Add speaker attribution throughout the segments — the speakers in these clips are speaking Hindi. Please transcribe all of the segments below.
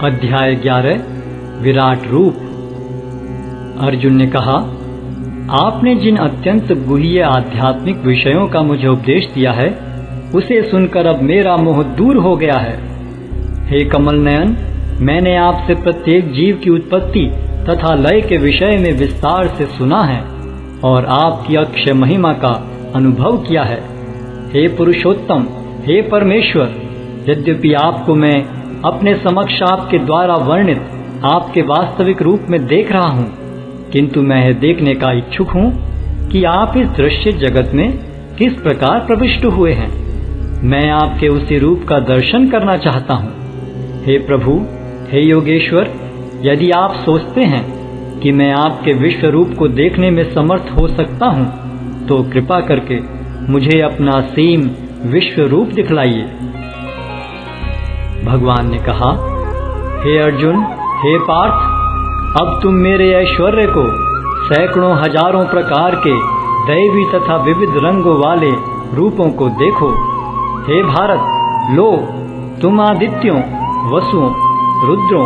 Speaker 1: अध्याय 11 विराट रूप। अर्जुन ने कहा, आपने जिन अत्यंत गुह्य आध्यात्मिक विषयों का मुझे उपदेश दिया है, उसे सुनकर अब मेरा मोह दूर हो गया है। हे कमल नयन, मैंने आपसे प्रत्येक जीव की उत्पत्ति तथा लय के विषय में विस्तार से सुना है और आपकी अक्षय महिमा का अनुभव किया है। हे पुरुषोत्तम, हे परमेश्वर, यद्यपि आपको मैं अपने समक्ष आपके द्वारा वर्णित आपके वास्तविक रूप में देख रहा हूँ, किंतु मैं यह देखने का इच्छुक हूँ कि आप इस दृश्य जगत में किस प्रकार प्रविष्ट हुए हैं। मैं आपके उसी रूप का दर्शन करना चाहता हूँ। हे प्रभु, हे योगेश्वर, यदि आप सोचते हैं कि मैं आपके विश्व रूप को देखने में समर्थ हो सकता हूँ, तो कृपा करके मुझे अपना असीम विश्व रूप दिखलाइए। भगवान ने कहा, हे अर्जुन, हे पार्थ, अब तुम मेरे ऐश्वर्य को सैकड़ों हजारों प्रकार के दैवी तथा विविध रंगों वाले रूपों को देखो। हे भारत, लो, तुम आदित्यों, वसुओं, रुद्रों,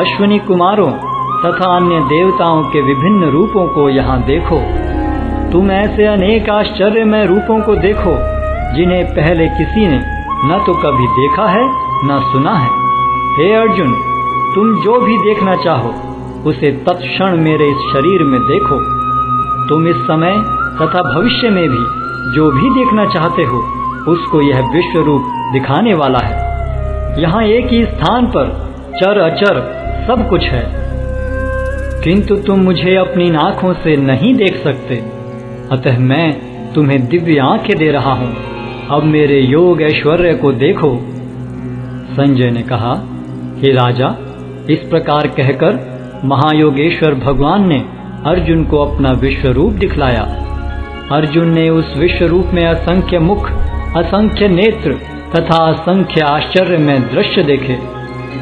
Speaker 1: अश्विनी कुमारों तथा अन्य देवताओं के विभिन्न रूपों को यहाँ देखो। तुम ऐसे अनेक आश्चर्यमय रूपों को देखो जिन्हें पहले किसी ने न तो कभी देखा है न सुना है। हे अर्जुन, तुम जो भी देखना चाहो उसे तत्क्षण मेरे इस शरीर में देखो। तुम इस समय तथा भविष्य में भी जो भी देखना चाहते हो उसको यह विश्व रूप दिखाने वाला है। यहाँ एक ही स्थान पर चर अचर सब कुछ है, किंतु तुम मुझे अपनी आंखों से नहीं देख सकते, अतः मैं तुम्हें दिव्य आंखें दे रहा हूँ। अब मेरे योग ऐश्वर्य को देखो। संजय ने कहा, हे राजा, इस प्रकार कहकर महायोगेश्वर भगवान ने अर्जुन को अपना विश्व रूप दिखलाया। अर्जुन ने उस विश्व रूप में असंख्य मुख, असंख्य नेत्र तथा असंख्य आश्चर्य में दृश्य देखे।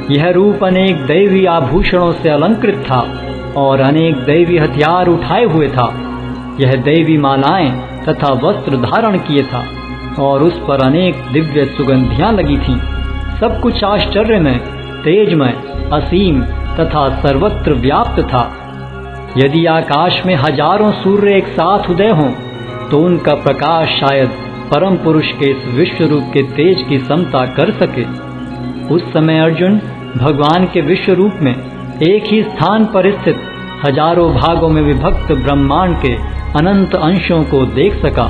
Speaker 1: यह रूप अनेक दैवी आभूषणों से अलंकृत था और अनेक दैवी हथियार उठाए हुए था। यह दैवी मालाएं तथा वस्त्र धारण किए था और उस पर अनेक दिव्य सुगंधियां लगी थीं। सब कुछ आश्चर्यमय, तेजमय, असीम तथा सर्वत्र व्याप्त था। यदि आकाश में हजारों सूर्य एक साथ उदय हों तो उनका प्रकाश शायद परम पुरुष के इस विश्व रूप के तेज की समता कर सके। उस समय अर्जुन भगवान के विश्व रूप में एक ही स्थान पर स्थित हजारों भागों में विभक्त ब्रह्मांड के अनंत अंशों को देख सका।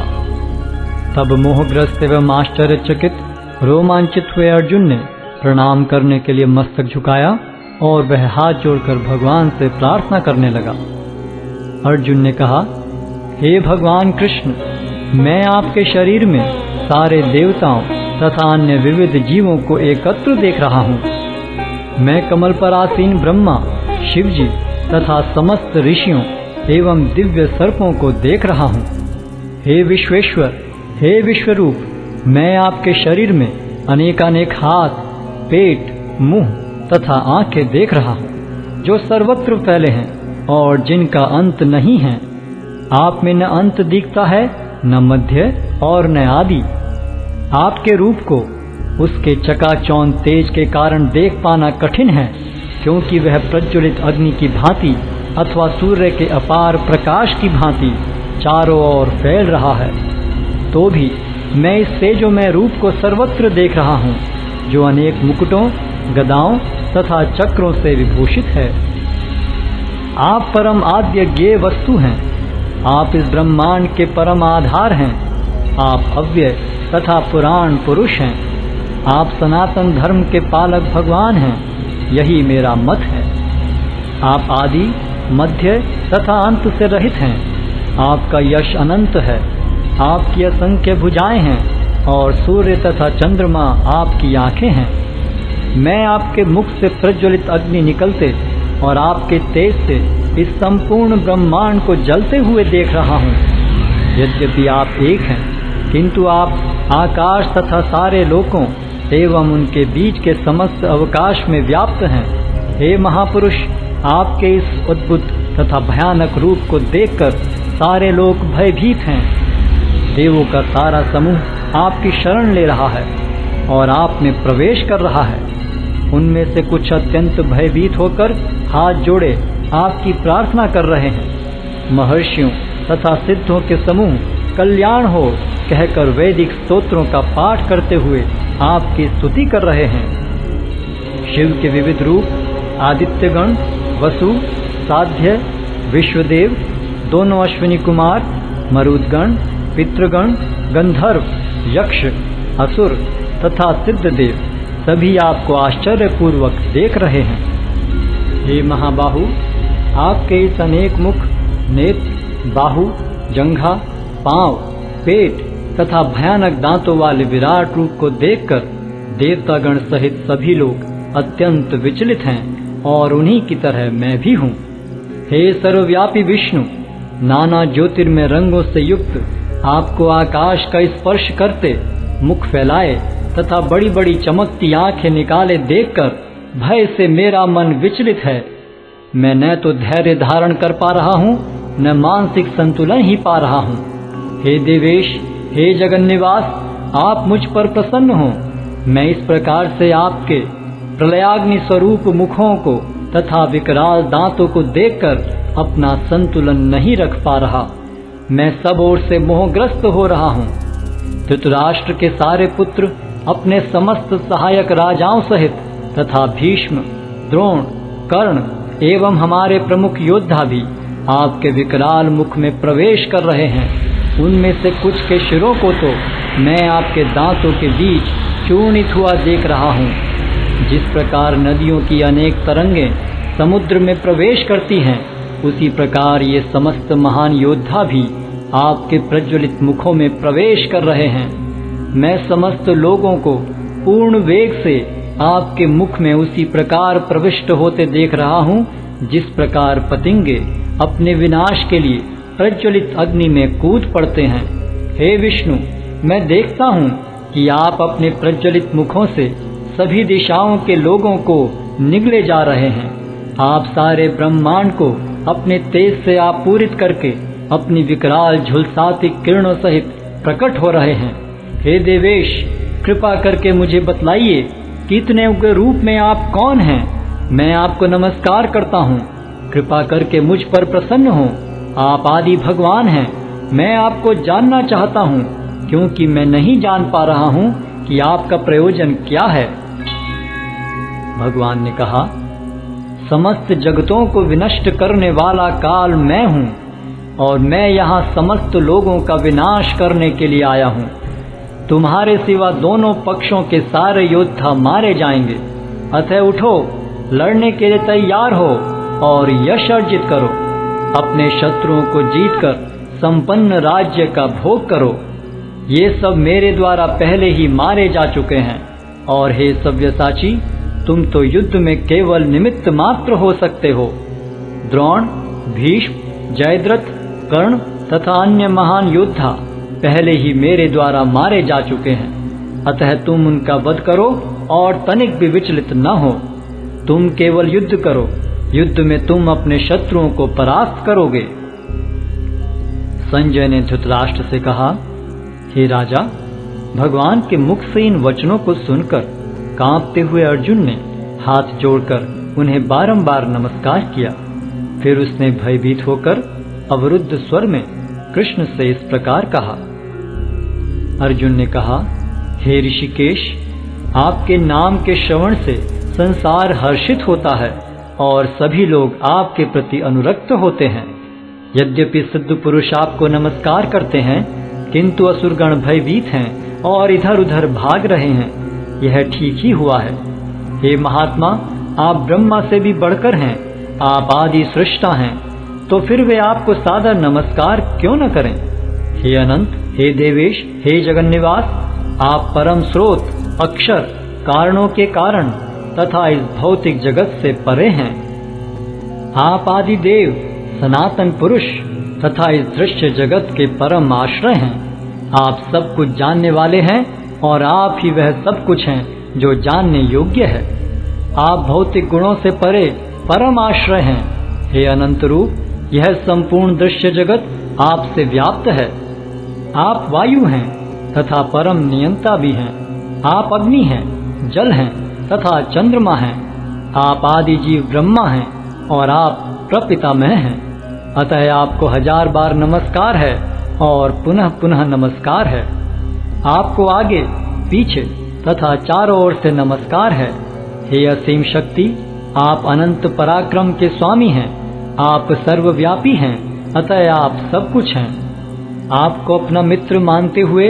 Speaker 1: तब मोहग्रस्त एवं आश्चर्यचकित रोमांचित हुए अर्जुन ने प्रणाम करने के लिए मस्तक झुकाया और वह हाथ जोड़कर भगवान से प्रार्थना करने लगा। अर्जुन ने कहा, हे भगवान कृष्ण, मैं आपके शरीर में सारे देवताओं तथा अन्य विविध जीवों को एकत्र देख रहा हूँ। मैं कमल पर आसीन ब्रह्मा, शिवजी तथा समस्त ऋषियों एवं दिव्य सर्पों को देख रहा हूँ। हे विश्वेश्वर, हे विश्वरूप, मैं आपके शरीर में अनेकानेक हाथ, पेट, मुंह तथा आंखें देख रहा हूँ, जो सर्वत्र फैले हैं और जिनका अंत नहीं है। आप में न अंत दिखता है, न मध्य और न आदि। आपके रूप को उसके चकाचौंध तेज के कारण देख पाना कठिन है, क्योंकि वह प्रज्वलित अग्नि की भांति अथवा सूर्य के अपार प्रकाश की भांति चारों ओर फैल रहा है। तो भी मैं इस तेजोमय रूप को सर्वत्र देख रहा हूँ, जो अनेक मुकुटों, गदाओं तथा चक्रों से विभूषित है। आप परम आद्य ज्ञेय वस्तु हैं। आप इस ब्रह्मांड के परम आधार हैं। आप अव्यय तथा पुराण पुरुष हैं। आप सनातन धर्म के पालक भगवान हैं। यही मेरा मत है। आप आदि, मध्य तथा अंत से रहित हैं। आपका यश अनंत है। आपकी असंख्य भुजाएं हैं और सूर्य तथा चंद्रमा आपकी आंखें हैं। मैं आपके मुख से प्रज्वलित अग्नि निकलते और आपके तेज से इस संपूर्ण ब्रह्मांड को जलते हुए देख रहा हूँ। यद्यपि आप एक हैं, किंतु आप आकाश तथा सारे लोकों एवं उनके बीच के समस्त अवकाश में व्याप्त हैं। हे महापुरुष, आपके इस अद्भुत तथा भयानक रूप को देखकर सारे लोग भयभीत हैं। देवों का सारा समूह आपकी शरण ले रहा है और आप में प्रवेश कर रहा है। उनमें से कुछ अत्यंत भयभीत होकर हाथ जोड़े आपकी प्रार्थना कर रहे हैं। महर्षियों तथा सिद्धों के समूह कल्याण हो कहकर वैदिक स्तोत्रों का पाठ करते हुए आपकी स्तुति कर रहे हैं। शिव के विविध रूप आदित्यगण, वसु, साध्य, विश्वदेव, दोनों अश्विनी कुमार, मरुदगण, पितृगण, गंधर्व, यक्ष, असुर तथा सिद्धदेव सभी आपको आश्चर्यपूर्वक देख रहे हैं। हे महाबाहु, आपके इस अनेक मुख, नेत्र, बाहु, जंघा, पांव, पेट तथा भयानक दांतों वाले विराट रूप को देखकर देवतागण सहित सभी लोग अत्यंत विचलित हैं और उन्हीं की तरह मैं भी हूँ। हे सर्वव्यापी विष्णु, नाना ज्योतिर्मय रंगों से युक्त आपको आकाश का स्पर्श करते मुख फैलाए तथा बड़ी बड़ी चमकती आंखें निकाले देखकर भय से मेरा मन विचलित है। मैं न तो धैर्य धारण कर पा रहा हूँ, न मानसिक संतुलन ही पा रहा हूँ। हे देवेश, हे जगन्निवास, आप मुझ पर प्रसन्न हो। मैं इस प्रकार से आपके प्रलयाग्नि स्वरूप मुखों को तथा विकराल दांतों को देखकर अपना संतुलन नहीं रख पा रहा। मैं सब ओर से मोहग्रस्त हो रहा हूँ। धृतराष्ट्र के सारे पुत्र अपने समस्त सहायक राजाओं सहित तथा भीष्म, द्रोण, कर्ण एवं हमारे प्रमुख योद्धा भी आपके विकराल मुख में प्रवेश कर रहे हैं। उनमें से कुछ के शिरों को तो मैं आपके दांतों के बीच चूर्णित हुआ देख रहा हूँ। जिस प्रकार नदियों की अनेक तरंगें समुद्र में प्रवेश करती हैं, उसी प्रकार ये समस्त महान योद्धा भी आपके प्रज्वलित मुखों में प्रवेश कर रहे हैं। मैं समस्त लोगों को पूर्ण वेग से आपके मुख में उसी प्रकार प्रविष्ट होते देख रहा हूँ, जिस प्रकार पतंगे अपने विनाश के लिए प्रज्वलित अग्नि में कूद पड़ते हैं। हे विष्णु, मैं देखता हूँ कि आप अपने प्रज्वलित मुखों से सभी दिशाओं के लोगों को निगले जा रहे हैं। आप सारे ब्रह्मांड को अपने तेज से आपूरित करके अपनी विकराल झुलसाती किरणों सहित प्रकट हो रहे हैं। हे देवेश, कृपा करके मुझे बतलाइए कि इतने उग्र रूप में आप कौन हैं। मैं आपको नमस्कार करता हूँ। कृपा करके मुझ पर प्रसन्न हो। आप आदि भगवान हैं। मैं आपको जानना चाहता हूँ, क्योंकि मैं नहीं जान पा रहा हूँ कि आपका प्रयोजन क्या है। भगवान ने कहा, समस्त जगतों को विनष्ट करने वाला काल मैं हूँ और मैं यहाँ समस्त लोगों का विनाश करने के लिए आया हूँ। तुम्हारे सिवा दोनों पक्षों के सारे योद्धा मारे जाएंगे। अतः उठो, लड़ने के लिए तैयार हो और यश अर्जित करो। अपने शत्रुओं को जीतकर संपन्न राज्य का भोग करो। ये सब मेरे द्वारा पहले ही मारे जा चुके हैं। और हे सव्यसाची, तुम तो युद्ध में केवल निमित्त मात्र हो सकते हो। द्रोण, भीष्म, जयद्रथ, कर्ण तथा अन्य महान योद्धा पहले ही मेरे द्वारा मारे जा चुके हैं। अतः तुम उनका वध करो और तनिक भी विचलित न हो। तुम केवल युद्ध करो। युद्ध में तुम अपने शत्रुओं को परास्त करोगे। संजय ने धृतराष्ट्र से कहा, हे राजा, भगवान के मुख से इन वचनों को सुनकर कांपते हुए अर्जुन ने हाथ जोड़कर उन्हें बारंबार नमस्कार किया। फिर उसने भयभीत होकर अवरुद्ध स्वर में कृष्ण से इस प्रकार कहा। अर्जुन ने कहा, हे ऋषिकेश, आपके नाम के श्रवण से संसार हर्षित होता है और सभी लोग आपके प्रति अनुरक्त होते हैं। यद्यपि सिद्ध पुरुष आपको नमस्कार करते हैं, किंतु असुरगण भयभीत हैं और इधर उधर भाग रहे हैं। यह ठीक ही हुआ है। हे महात्मा, आप ब्रह्मा से भी बढ़कर हैं। आप आदि सृष्टा हैं, तो फिर वे आपको सादर नमस्कार क्यों न करें। हे अनंत, हे देवेश, हे जगन्निवास, आप परम स्रोत, अक्षर, कारणों के कारण तथा इस भौतिक जगत से परे हैं। आप आदि देव, सनातन पुरुष तथा इस दृश्य जगत के परम आश्रय हैं। आप सब कुछ जानने वाले हैं और आप ही वह सब कुछ हैं जो जानने योग्य है। आप भौतिक गुणों से परे परम आश्रय हैं। हे अनंत रूप, यह संपूर्ण दृश्य जगत आपसे व्याप्त है। आप वायु हैं तथा परम नियंता भी हैं। आप अग्नि हैं, जल हैं, तथा चंद्रमा हैं। आप आदि जीव ब्रह्मा हैं और आप प्रपितामह हैं। अतः आपको 1000 बार नमस्कार है और पुनः पुनः नमस्कार है। आपको आगे पीछे तथा चारों ओर से नमस्कार है। हे असीम शक्ति, आप अनंत पराक्रम के स्वामी हैं। आप सर्वव्यापी हैं, अतः आप सब कुछ हैं। आपको अपना मित्र मानते हुए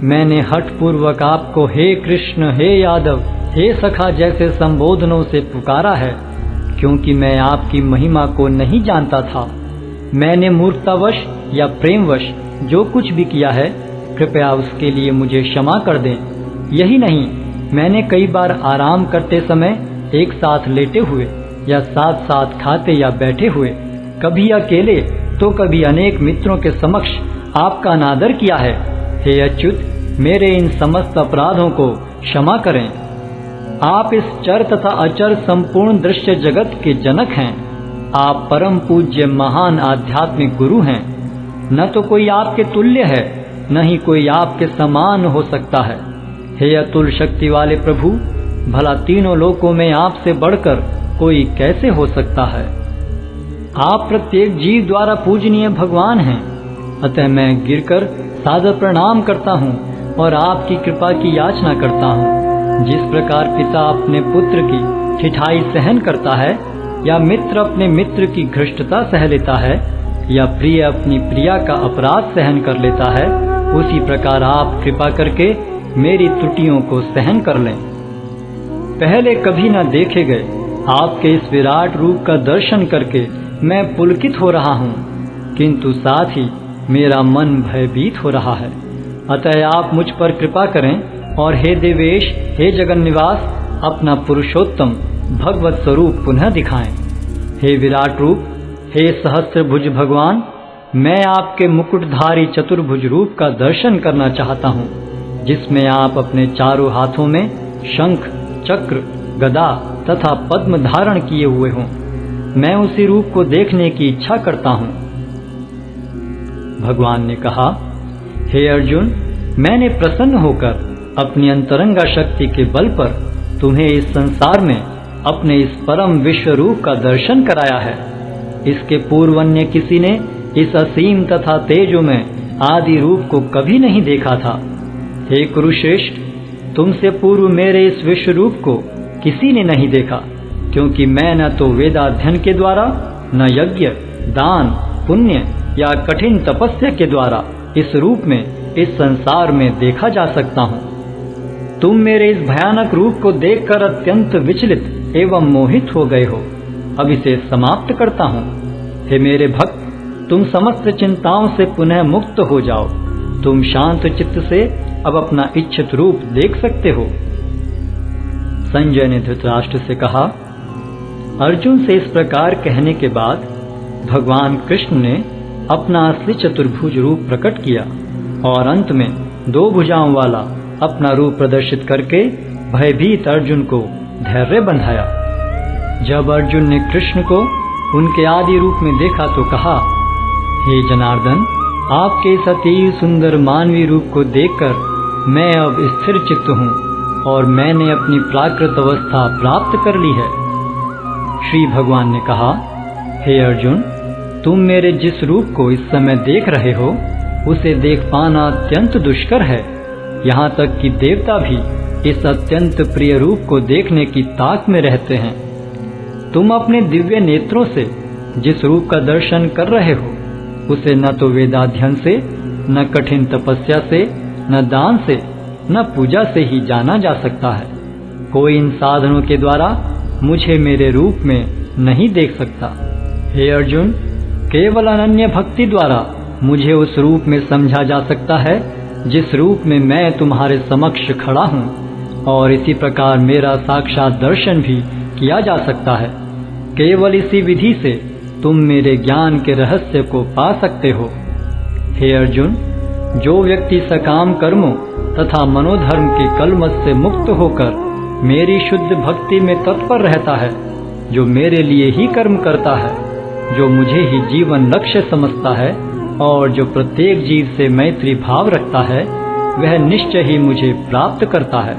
Speaker 1: मैंने हठपूर्वक आपको हे कृष्ण, हे यादव, हे सखा जैसे संबोधनों से पुकारा है, क्योंकि मैं आपकी महिमा को नहीं जानता था। मैंने मूर्खतावश या प्रेमवश जो कुछ भी किया है, कृपया उसके लिए मुझे क्षमा कर दें। यही नहीं, मैंने कई बार आराम करते समय एक साथ लेटे हुए या साथ साथ खाते या बैठे हुए, कभी अकेले तो कभी अनेक मित्रों के समक्ष आपका अनादर किया है। हे अच्युत, मेरे इन समस्त अपराधों को क्षमा करें। आप इस चर तथा अचर संपूर्ण दृश्य जगत के जनक हैं। आप परम पूज्य महान आध्यात्मिक गुरु हैं। न तो कोई आपके तुल्य है, न ही कोई आपके समान हो सकता है। हे अतुल शक्ति वाले प्रभु, भला तीनों लोकों में आपसे बढ़कर कोई कैसे हो सकता है। आप प्रत्येक जीव द्वारा पूजनीय भगवान हैं। अतः मैं गिरकर सादर प्रणाम करता हूँ और आपकी कृपा की याचना करता हूँ। जिस प्रकार पिता अपने पुत्र की ठिठाई सहन करता है, या मित्र अपने मित्र की घृष्टता सह लेता है, या प्रिय अपनी प्रिया का अपराध सहन कर लेता है, उसी प्रकार आप कृपा करके मेरी त्रुटियों को सहन कर लें। पहले कभी न देखे गए आपके इस विराट रूप का दर्शन करके मैं पुलकित हो रहा हूँ, किंतु साथ ही मेरा मन भयभीत हो रहा है। अतः आप मुझ पर कृपा करें और हे देवेश, हे जगन्निवास, अपना पुरुषोत्तम भगवत स्वरूप पुनः दिखाएं। हे विराट रूप, हे सहस्त्रभुज भगवान, मैं आपके मुकुटधारी चतुर्भुज रूप का दर्शन करना चाहता हूँ, जिसमें आप अपने चारों हाथों में शंख, चक्र, गदा तथा पद्म धारण किए हुए हों। मैं उसी रूप को देखने की इच्छा करता हूँ। भगवान ने कहा, हे अर्जुन, मैंने प्रसन्न होकर अपनी अंतरंगा शक्ति के बल पर तुम्हें इस संसार में अपने इस परम विश्व रूप का दर्शन कराया है। इसके पूर्व अन्य किसी ने इस असीम तथा तेजोमय आदि रूप को कभी नहीं देखा था। हे कुरुश्रेष्ठ, तुमसे पूर्व मेरे इस विश्व रूप को किसी ने नहीं देखा, क्योंकि मैं न तो वेदाध्ययन के द्वारा, न यज्ञ, दान, पुण्य या कठिन तपस्या के द्वारा इस रूप में इस संसार में देखा जा सकता हूँ। तुम मेरे इस भयानक रूप को देखकर अत्यंत विचलित एवं मोहित हो गए हो। अब इसे समाप्त करता हूँ। हे मेरे भक्त, तुम समस्त चिंताओं से पुनः मुक्त हो जाओ। तुम शांत चित्त से अब अपना इच्छित रूप देख सकते हो। संजय ने धृतराष्ट्र से कहा। अर्जुन से इस प्रकार कहने के बाद भगवान कृष्ण ने अपना असली चतुर्भुज रूप प्रकट किया और अंत में 2 भुजाओं वाला अपना रूप प्रदर्शित करके भयभीत अर्जुन को धैर्य बंधाया। जब अर्जुन ने कृष्ण को उनके आदि रूप में देखा तो कहा, हे जनार्दन, आपके इस अति सुंदर मानवीय रूप को देखकर मैं अब स्थिर चित्त हूँ और मैंने अपनी प्राकृत अवस्था प्राप्त कर ली है। श्री भगवान ने कहा, हे अर्जुन, तुम मेरे जिस रूप को इस समय देख रहे हो, उसे देख पाना अत्यंत दुष्कर है। यहाँ तक कि देवता भी इस अत्यंत प्रिय रूप को देखने की ताक में रहते हैं। तुम अपने दिव्य नेत्रों से जिस रूप का दर्शन कर रहे हो, उसे न तो वेदाध्ययन से, न कठिन तपस्या से, न दान से, न पूजा से ही जाना जा सकता है। कोई इन साधनों के द्वारा मुझे मेरे रूप में नहीं देख सकता। हे अर्जुन, केवल अनन्य भक्ति द्वारा मुझे उस रूप में समझा जा सकता है जिस रूप में मैं तुम्हारे समक्ष खड़ा हूँ, और इसी प्रकार मेरा साक्षात दर्शन भी किया जा सकता है। केवल इसी विधि से तुम मेरे ज्ञान के रहस्य को पा सकते हो। हे अर्जुन, जो व्यक्ति सकाम कर्मों तथा मनोधर्म के कलमश से मुक्त होकर मेरी शुद्ध भक्ति में तत्पर रहता है, जो मेरे लिए ही कर्म करता है, जो मुझे ही जीवन लक्ष्य समझता है और जो प्रत्येक जीव से मैत्री भाव रखता है, वह निश्चय ही मुझे प्राप्त करता है।